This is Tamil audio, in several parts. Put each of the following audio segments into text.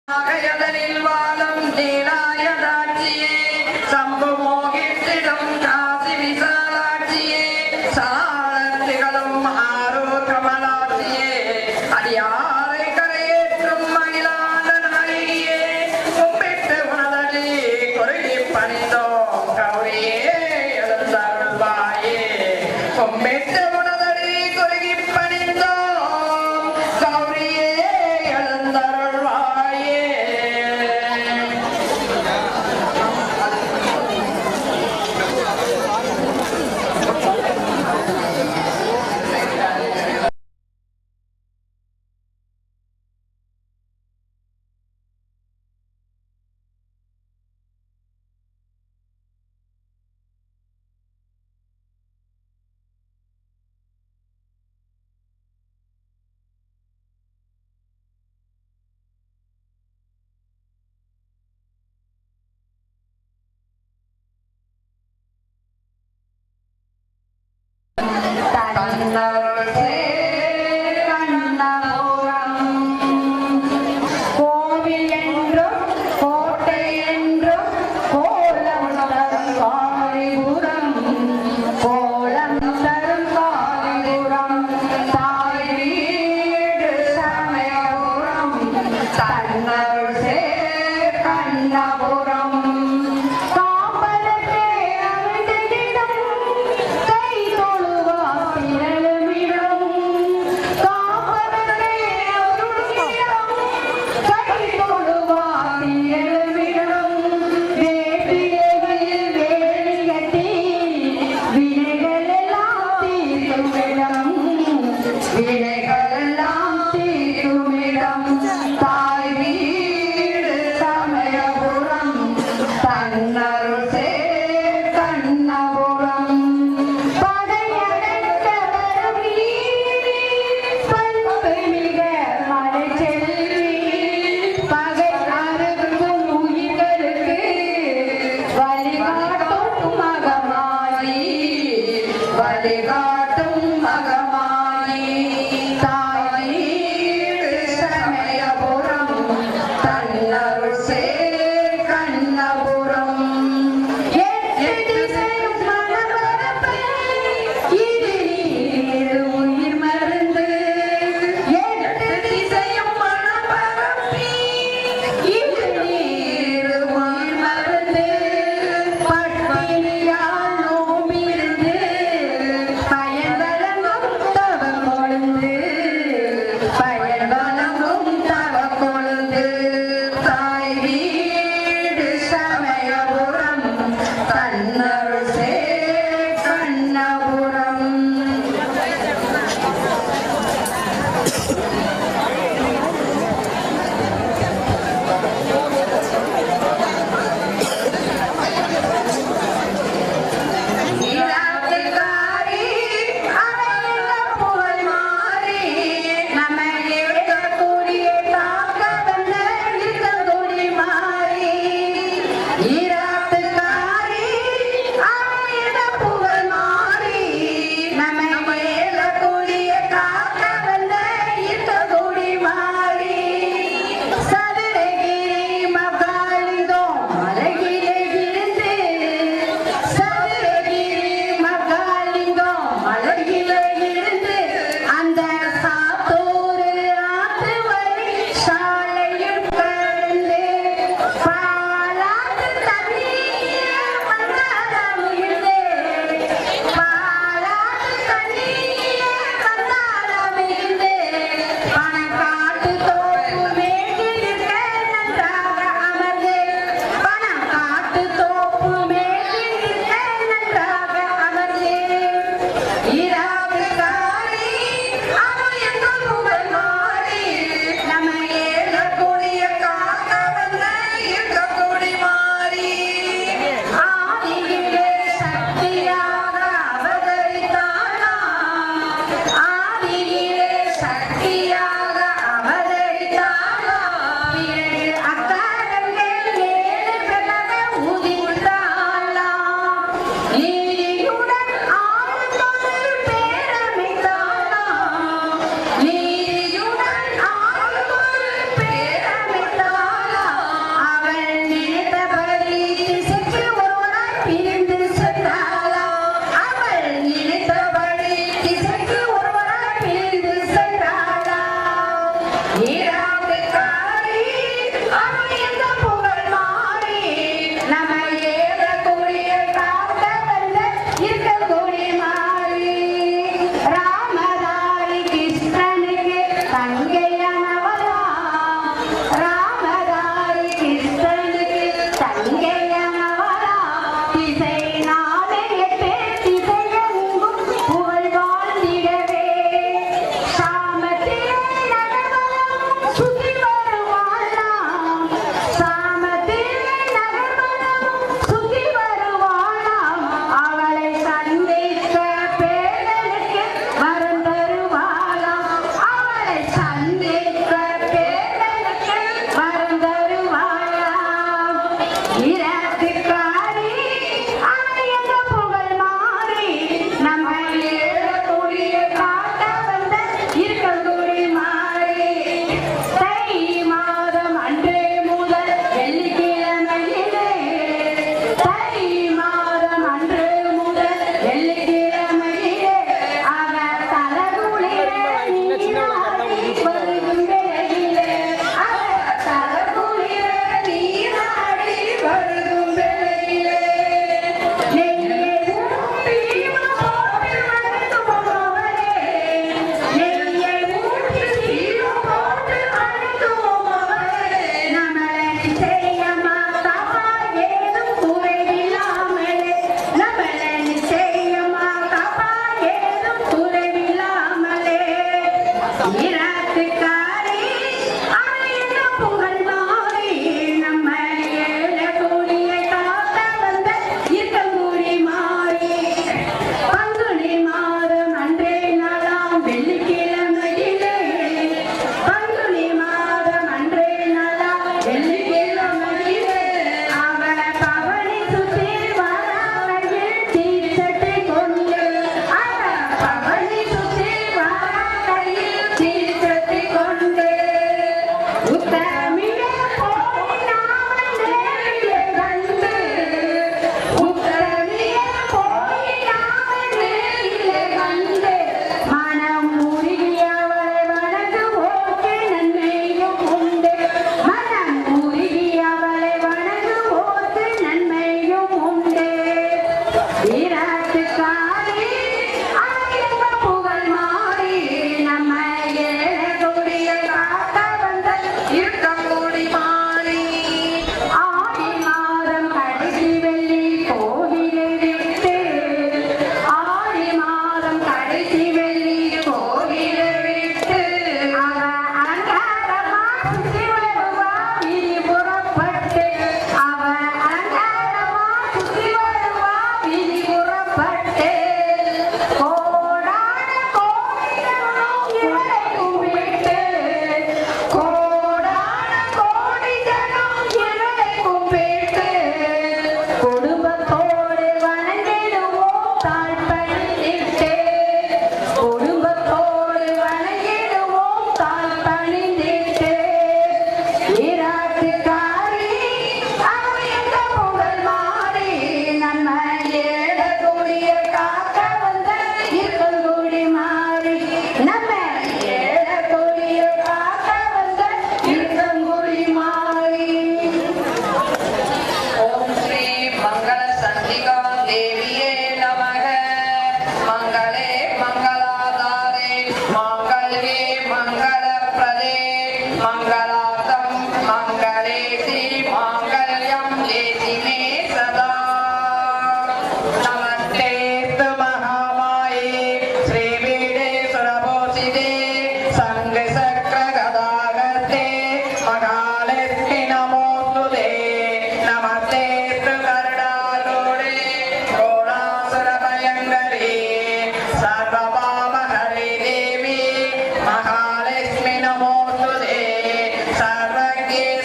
அகயதனில் வாழும் நீலாயதாட்சியே சம்பு மோகித்திடும் காசி விசாலாட்சியே சாலத்திகளும் ஆரூர் கமலாட்சியே அடியாரை கரையேற்றும் மயிலாண்டன் அழகியே கும்பிட்டு உணதடி குறுகி பணிந்தோம் கௌரியே எழுந்தருள்வாயே கும்பிட்டு உணதடி குறுகி பணிந்தோம் கௌரியே எழுந்தருள்வாயே. கோவில் என்றும் கோட்டை என்றும் கோலம் தரும் காளிபுரம் கோலம் தரும் காளிபுரம் தாய் வீடு சமயபுரம் தன்னருள் சேர் கண்ணபுரம் வினைகளெல்லாம் தீருமிடம் தாய் வீடு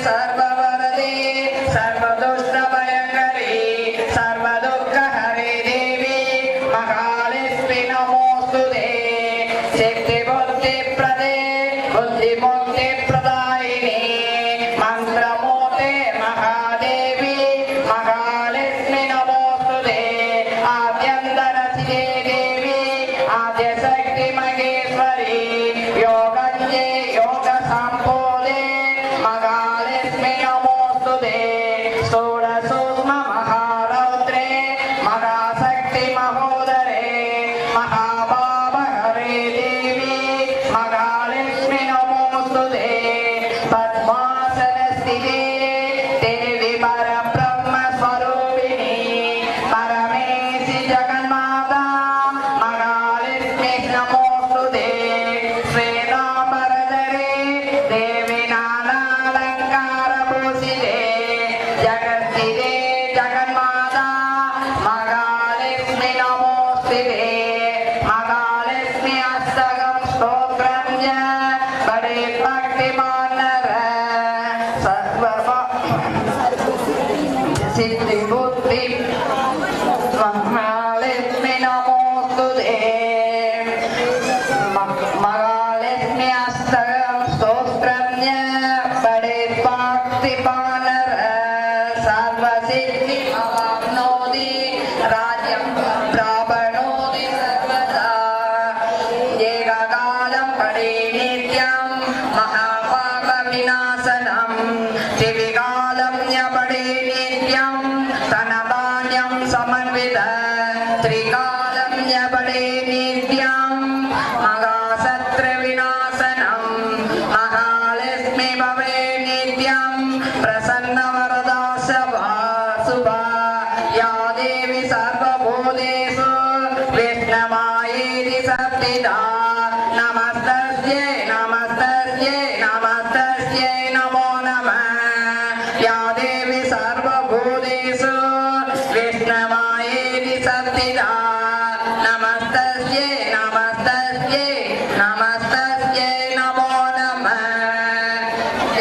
सर्ववरदे सर्वदुष्टभयङ्करी सर्वदुःखहरे देवी महालक्ष्मी नमोस्तुते शक्तिबुद्धिप्रदे बुद्धिमुक्तिप्रदायिनी मन्त्रमूर्ते महादेवी महालक्ष्मी नमोस्तुते आद्यन्तरसिते देवी आद्यशक्ति महेश्वरी योगञ्जे योगसम्पूर्णे महालक्ष्मी नमोस्तुते षोडशोत्म महारौद्रे महाशक्ति महोदरे महाभावहरे देवी महालक्ष्मी नमोस्तुते पद्मासनस्थिते देवी परब्रह्मस्वरूपिणी परमेशि जगन्माता महालक्ष्मी नमोस्तुते श्वेताम्बरधरे देवी नानालङ्कारभूषिते जगत्स्थिते जगन्माता महालक्ष्मी नमोस्तुते महालक्ष्मी अष्टकं स्तोत्रं च बडे भक्तिमानर सिद्धिबुद्धि महालक्ष्मी नमोस्तुते महालक्ष्मी अष्टकं स्तोत्रं च बडे भक्तिमानर सर्वसिद्धि अवाप्नोति राज्यं प्राप्नोति सर्वदा एककालं पडे नित्यं महापापविनाशनं त्रिविकालं च पडे नित्यं धनधान्यं समन्वित त्रिकालं च पडे नित्यं महाशत्रुविनाशनं महालक्ष्मी भवे नित्यं प्रसन्नवरदा शुभा या देवी सर्वभूतेषु विष्णुमायेति संस्थिता नमस्तस्यै नमस्तस्यै नमस्तस्यै नमो नमः या देवी सर्वभूतेषु विष्णुमायेति संस्थिता नमस्तस्यै नमस्तस्यै नमस्तस्यै नमो नमः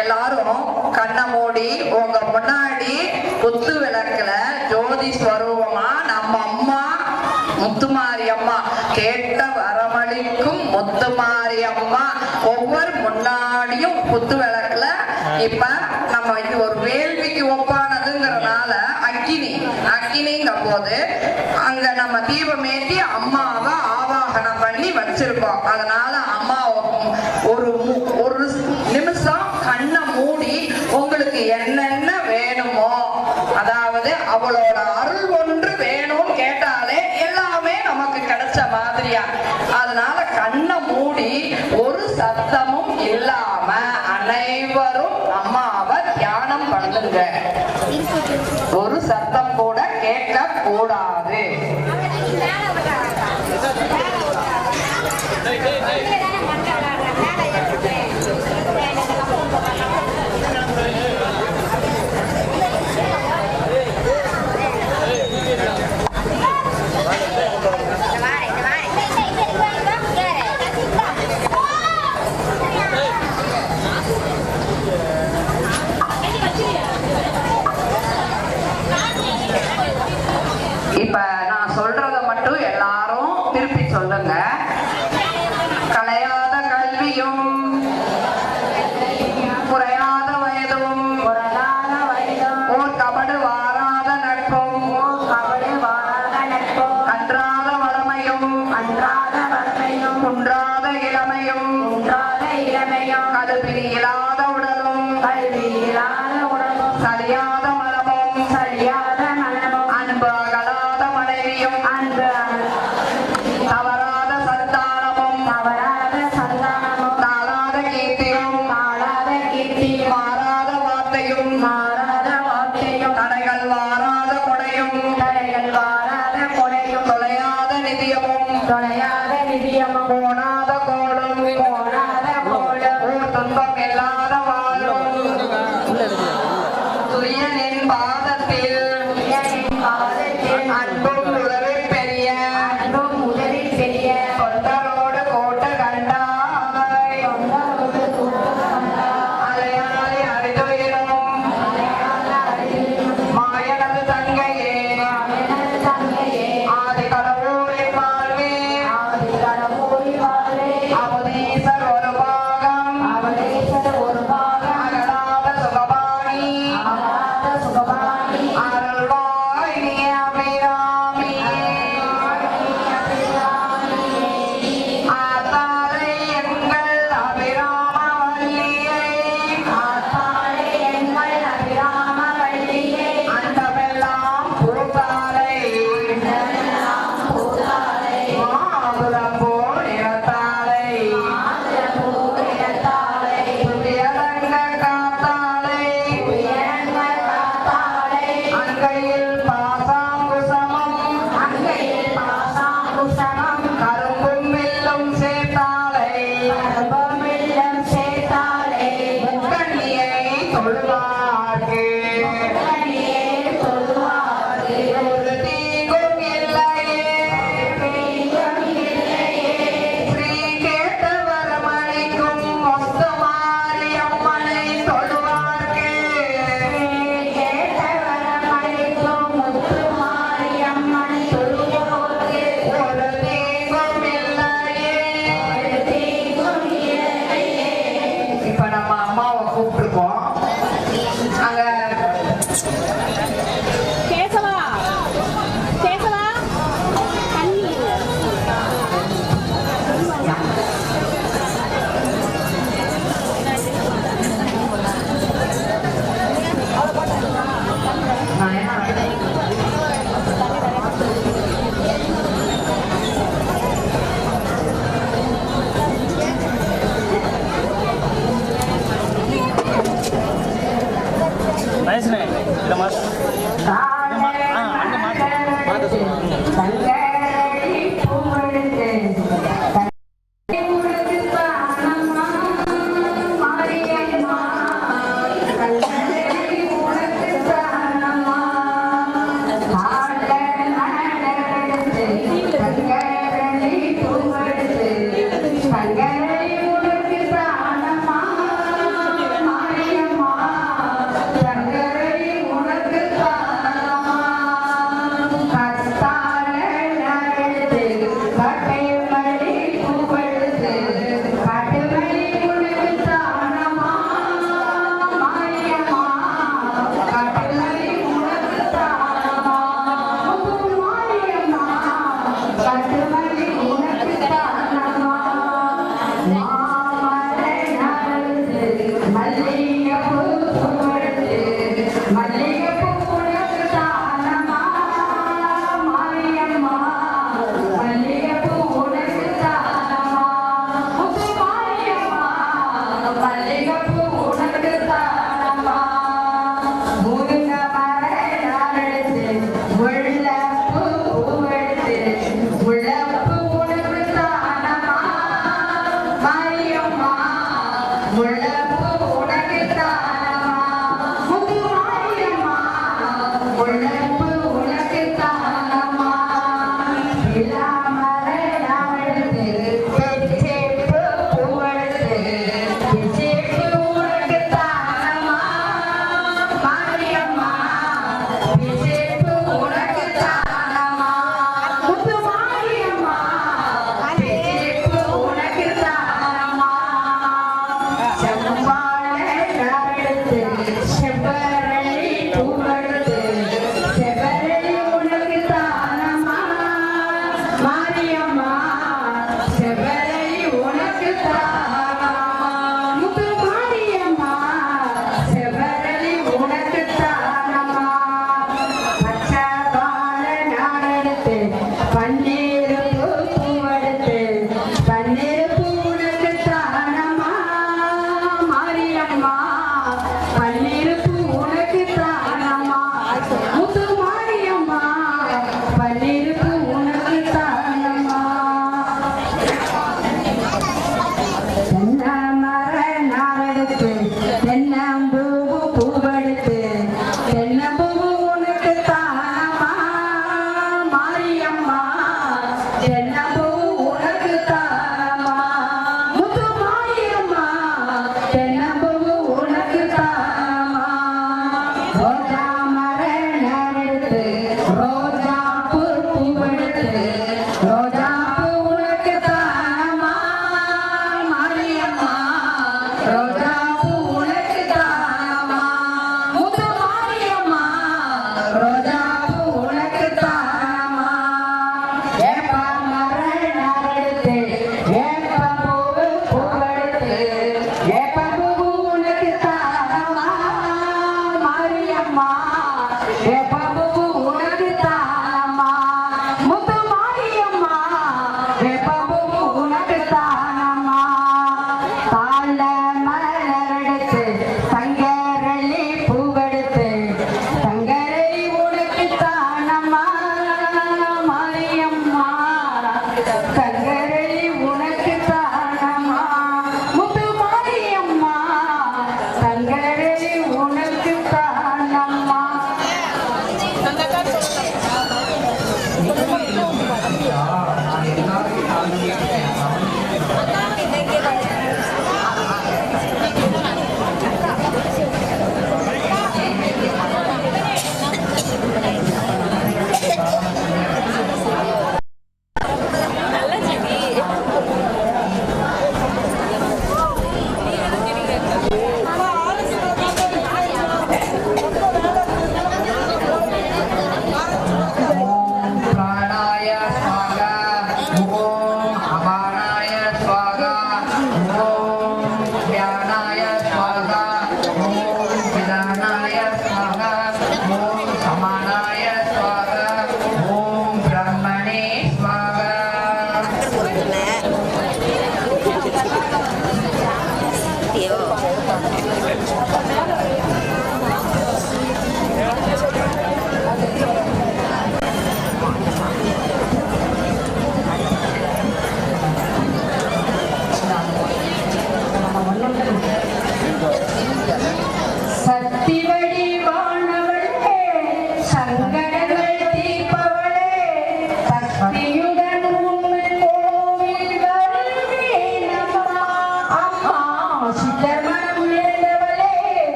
எல்லாரும் கண்ணை மூடி உங்க முன்னாடி குத்து விளக்குல ஜோதி ஸ்வரூபமா நம்ம அம்மா முத்துமாரி அம்மா கேட்ட வரமளிக்கும் முத்துமாரி அம்மா ஒவ்வொரு முன்னாடியும் குத்து விளக்குல இப்ப நம்ம இது ஒரு வேள்விக்கு ஒப்பானதுங்கிறதுனால அக்கினிங்கும் போது அங்க நம்ம தீபம் ஏற்றி அம்மாவை ஆவாகனம் பண்ணி வச்சிருக்கோம். அதனால அம்மா ஒரு நிமிஷம் கண்ணை மூடி உங்களுக்கு என்னென்ன வேணுமோ, அதாவது அவளோட அருள் ஒன்று வேணும்னு கேட்டாலே எல்லாமே நமக்கு கிடைச்ச மாதிரியா. அதனால கண்ணை மூடி ஒரு சத்தமும் இல்லாம அனைவரும் அம்மாவை தியானம் பண்ணுங்க. ஒரு சத்தம் கூட கேட்க கூடாது. இப்ப நான் சொல்றத மட்டும் எல்லாரும் திருப்பி சொல்லுங்க. கலையாத கல்வியும் குறையாத வயதும் ஓர் கபடு வாராத நட்பும் அன்றாத வளமையும் குன்றாத இளமையும் கல்வி இல்லாத உடலும் சரியாத மனமும் அன்பு அகலாத மனைவியும் தவறாத சந்தானமும் தாளாத கீர்த்தியும் மாறாத வார்த்தையும் தடைகள் வாராத கொடையும் தொலையாத நிதியமும் போனாத கோடும் ஊர் துன்பம் இல்லாத வாழும் துயனின் பாதத்தில் அன்பும் உதவி பெரிய தொண்டரோடு கோட்ட கண்டாய் அலையாளி அறிதுயிரும் அங்க கேசவா கேசவா தண்ணி வயசுனே இதை மாசு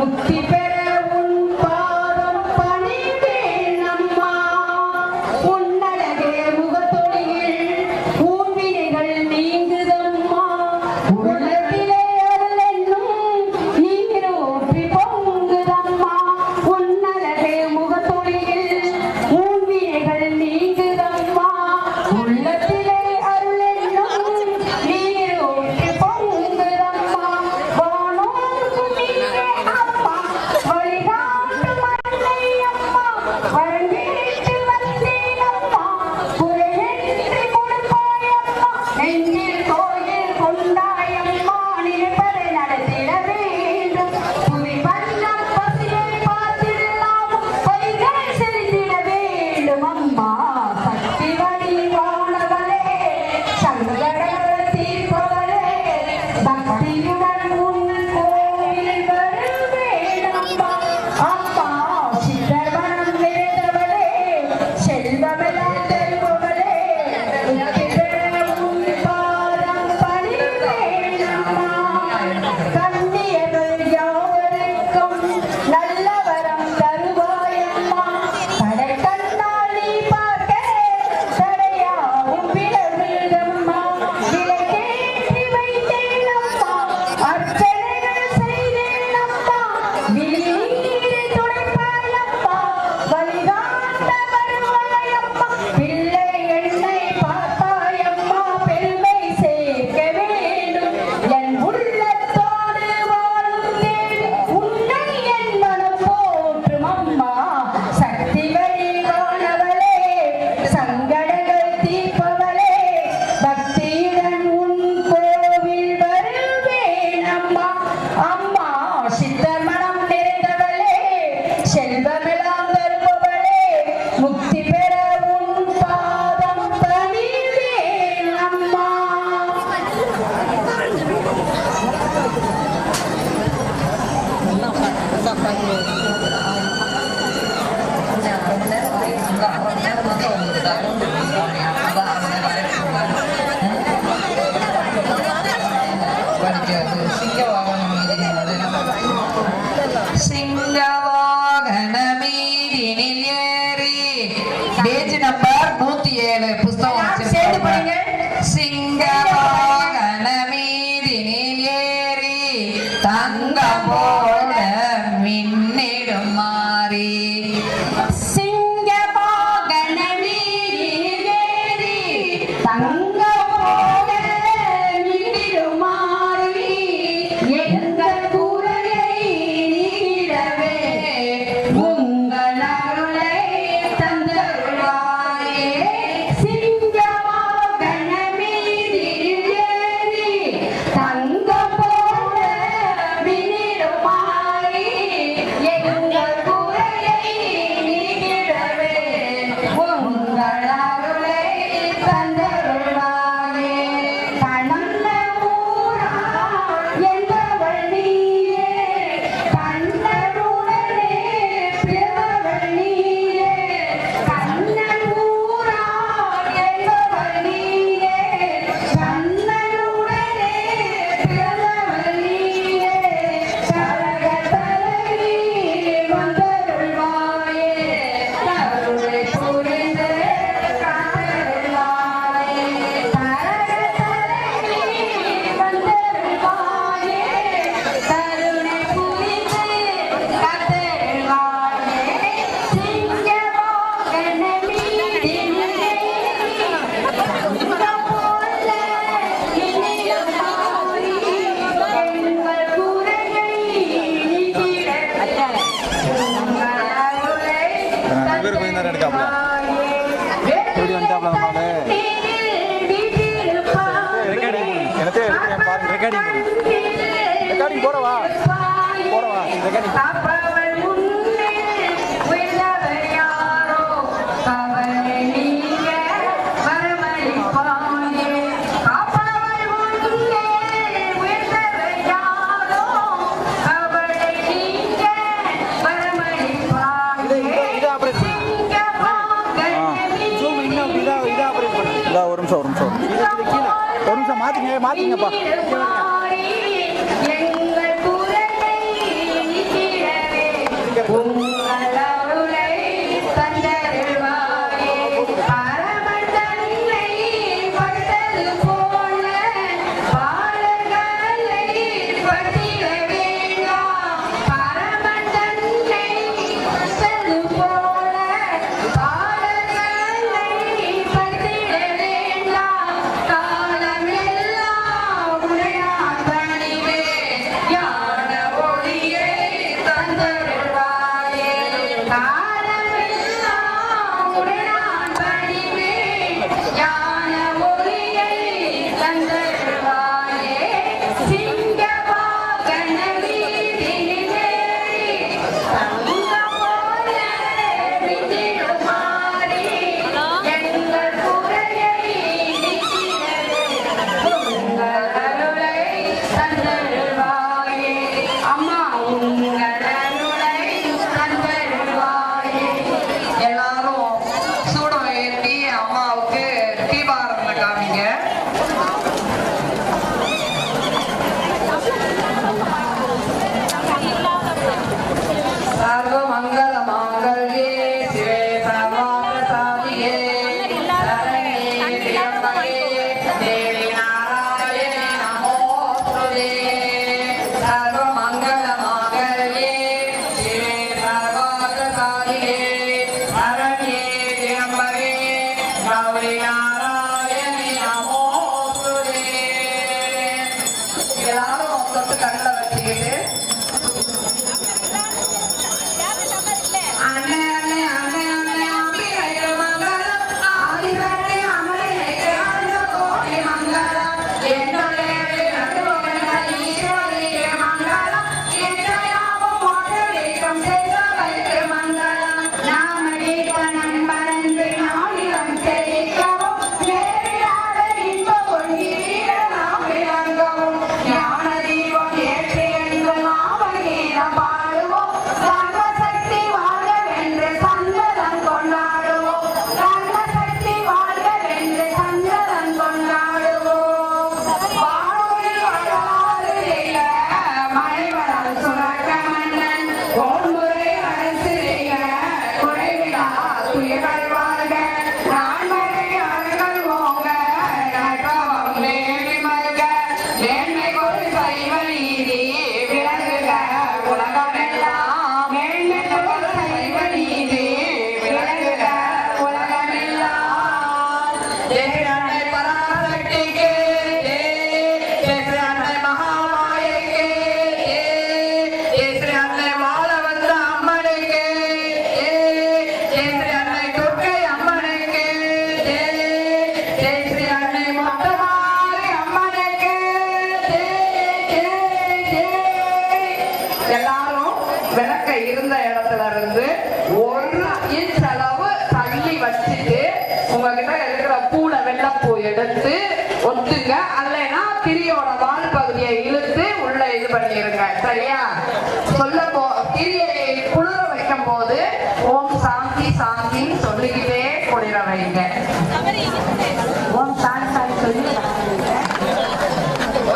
முக்தி பெற உன் பாதம் பணிவேன் அம்மா. உன்னழகே முகத்தொடியில் ஊன்வினைகள் நீங்குதம்மா. உள்ளத்திலே அருள் என்னும் நீரூற்றி பொங்குதம்மா. உன்னழகே முகத்தொடியில் ஊன்வினைகள் நீங்குதம்மா. உள்ளத்திலே அருள் என்னும் நீரூற்றி பொங்குதம்மா. வானோர்க்கும் நீயே அம்மா, வழிகாட்டும் அன்னை அம்மா. வரவேற்று வந்தேன் அம்மா, குறையின்றி கொடுப்பாய் அம்மா. நெஞ்சில் கோயில் கொண்டாய் அம்மா, நினைப்பதை நடத்திட வேண்டும். புவி பஞ்சம் பசியை பார்த்திடலாம், பொய்களை செலுத்திட வேண்டும் அம்மா. சக்தி வடிவானவளே, சங்கடங்கள் தீர்ப்பவளே, பக்தியுடன் உன் கோவில் வருவேன் அம்மா. அம்மா சித்தர்வனம் நிறைந்தவளே, செல்வமெல்லாம் தருபவளே, முக்தி பெற உன் பாதம் பணிவேன் அம்மா. கன்னியர்கள் யாவருக்கும் நல்ல வரம் தருவாய் அம்மா. கடைக்கண்ணால் நீ பார்க்க தடையாவும் விலகுதம்மா. விளக்கேற்றி வைத்தேன் அம்மா, அர்ச்சனைகள் செய்தேன் அம்மா. விழிநீரை துடைப்பாய் அம்மா, வழிகாட்ட வருவாய் அம்மா. பிள்ளை என்னை பார்ப்பாய் அம்மா, பெருமை சேர்க்க வேண்டும். என் உள்ளத்தோடு வாழும் தேவி, உன்னை என் மனம் போற்றும் அம்மா. சக்தி வடிவானவளே, சங்கடங்கள் தீர்ப்பவளே, பக்தியுடன் உன் கோவில் வருவேன் அம்மா. அம்மா சித்தர் மனம் நிறைந்தவளே, செல்வமெல்லாம் தருபவளே, முக்தி பெற உன் பாதம் பணிவேன் அம்மா. சிங்கவாகன மீதினில் ஏறி பேஜ் நம்பர் 107 புஸ்தகம் சேர்ந்து படிங்க. சிங்கவாகன மீதினில் ஏறி தங்கம் போல மின்னிடும் மாறி. சிங்கவாகன மீதினில் ஏறி தங்கம் போல மின்னிடுமாறி, எங்கள் குறையை நீக்கிடவே உங்கள் அருளை தந்தருள்வாயே. சிங்கவாகன மீதினில் ஏறி தங்கம் போல மின்னிடுமாறி, எங்கள் குறையை நீக்கிடவே உங்கள் அருளை தந்தருள்வாயே. கண்ணந்த ஊரா என்பவள் நீயே, கண்ணனுடனே பிறந்தவள் நீயே. கண்ணன் ஊரா என்பவள் நீயே, கண்ணனுடனே பிறந்தவள் நீயே. கரக தலைவி வந்தருள்வாயே, கருணை புரிந்து காத்தருள்வாயே. கரக தலைவி வந்தருள்வாயே, கருணை புரிந்து காத்தருள்வாயே. சிங்கவாகன மீதினில் தங்கம் போல இனியும் மாறி, எங்கள் குறையை நீக்கிடவே உங்கள் அருளை பேர் கொஞ்ச நேரம் எடுக்காமல. எப்படி வந்துட்டாப்ல நம்மளால? என்னத்தே எடுக்கிறேன் பாருங்க. ரெக்கார்டிங் ரெக்கார்டிங் போடவா போடவா ரெக்கார்டிங். காப்பவள் உன்னை உயர்ந்தவர் யாரோ, கவலை நீங்க வரமளிப்பாயே. காப்பவள் உன்னை உயர்ந்தவர் யாரோ, கவலை நீங்க வரமளிப்பாயே. இது ஆபரேட் சிங்கவாகன ஜூம் இன்னும் இதா ஆபரேட் பண்ணு. இதா ஒரு நிமிஷம் இது கீழே ஒரு நிமிஷம் மாத்திங்கப்பா. எங்கள் குறையை நீக்கிடவே இருந்த இடத்துல இருந்து 1 இன்ச் அளவு தள்ளி வச்சுட்டு உங்ககிட்ட இருக்கிற பூல வெள்ளைப்பூ எடுத்து ஒத்துங்க. அல்லைன்னா திரியோட வால் பகுதியை இழுத்து உள்ள இது பண்ணிருங்க. சரியா? திரியை குளிர வைக்கும் போது ஓம் சாந்தி சாந்தின்னு சொல்லிக்கிட்டே குளிர வைங்க. ஓம் சாந்தி சாந்தி சொல்லி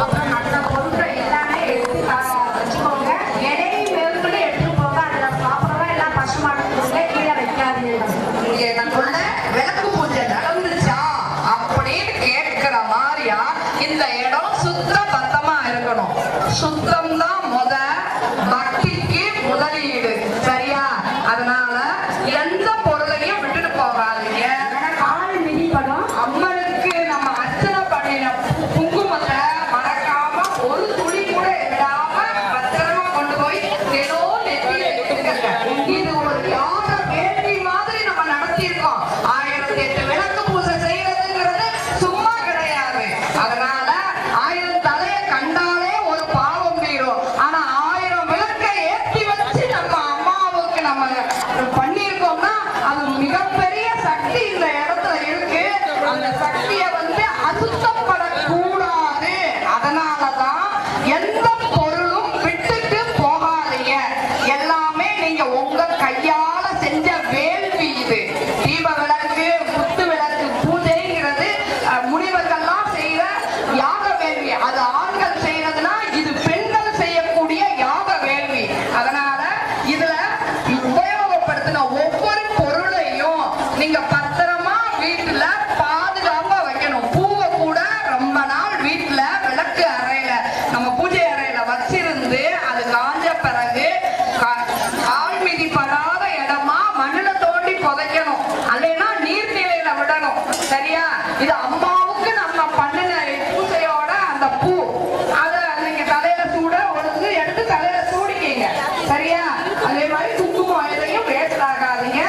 அப்புறம் மற்ற பொருட்கள் எல்லாமே எடுத்து வச்சுக்கோங்க. எடையும் மேற்கொண்டு எடுத்துட்டு போங்க. அதுல சாப்பிடவா எல்லாம் பசுமாட்டுக்கு கீழே வைக்காதீங்க. இங்க நமக்குள்ள விளக்கு பூஜை நடந்துச்சா அப்படின்னு கேட்கிற மாதிரியா இந்த இடம் சுத்த பத்தமா இருக்கணும். சுத்தம் தான் பக்திக்கு முதலீடு. சரியா? அதனால எந்த பொருளையும் விட்டுட்டு போகாதீங்க. கால் மிதிப்படும். அம்மனுக்கு நம்ம அர்ச்சனை பண்ணின குங்குமத்தை மறக்காம ஒரு துளி கூட விடாம பத்திரமா கொண்டு போய் தினம் நெத்தியில வச்சுக்கங்க. இது ஒரு யாக வேள்வி மாதிரி நம்ம நடத்தியிருக்கோம். 1008 விளக்கு பூஜை செய்யறதுங்கிறது சும்மா கிடையாது. அதனால 1000 தலையை கண்டாலே ஒரு பாவம் தீரும். ஆனா 1000 விளக்கை ஏற்றி வச்சு நம்ம அம்மாவுக்கு நம்ம பண்ணியிருக்கோம்னா அது மிகப்பெரிய சக்தி இந்த இடத்துல இருக்கு. அந்த சக்தியை அசுத்தப்படக்கூடாது. அதனாலதான் எந்த பொருளும் விட்டுட்டு போகாதீங்க. எல்லாமே நீங்க உங்க கையால செஞ்ச வேள்வி. இது தீப விளக்கு குத்து விளக்கு பூஜைங்கிறது முனிவர்கள்லாம் செய்யற யாக வேள்வி. அது ஆண்கள் செய்யறதுன்னா இது பெண்கள் செய்யக்கூடிய யாக வேள்வி. அதனால இதுல உபயோகப்படுத்தின ஒவ்வொரு பொருளையும் நீங்க பத்திரமா வீட்டுல பாதுகாப்பா வைக்கணும். பூவை கூட ரொம்ப நாள் வீட்டுல விளக்கு அறையில நம்ம பூஜை அறையில வச்சிருந்து அது காஞ்ச பிறகு கால் மிதிப்படாத இடமா மண்ணுல தோண்டி புதைக்கணும். அல்லைன்னா நீர்நிலையில விடணும். சரியா? இது அம்மாவுக்கு நம்ம பண்ணின பூஜையோட அந்த பூ அத நீங்க தலையில சூட ஒழுங்கு எடுத்து தலையில சூடிக்கீங்க. சரியா? அதே மாதிரி குங்குமம் எதையும் வேஸ்ட் ஆகாதீங்க.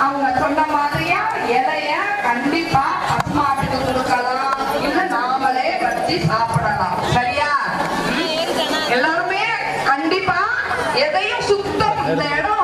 அவங்க சொன்ன மாதிரியா இலைய கண்டிப்பா பசுமாட்டுக்கு கொடுக்கலாம். இல்ல நாமளே வச்சு சாப்பிடலாம். சரியா? எல்லாருமே கண்டிப்பா எதையும் சுத்தம் இந்த இடம்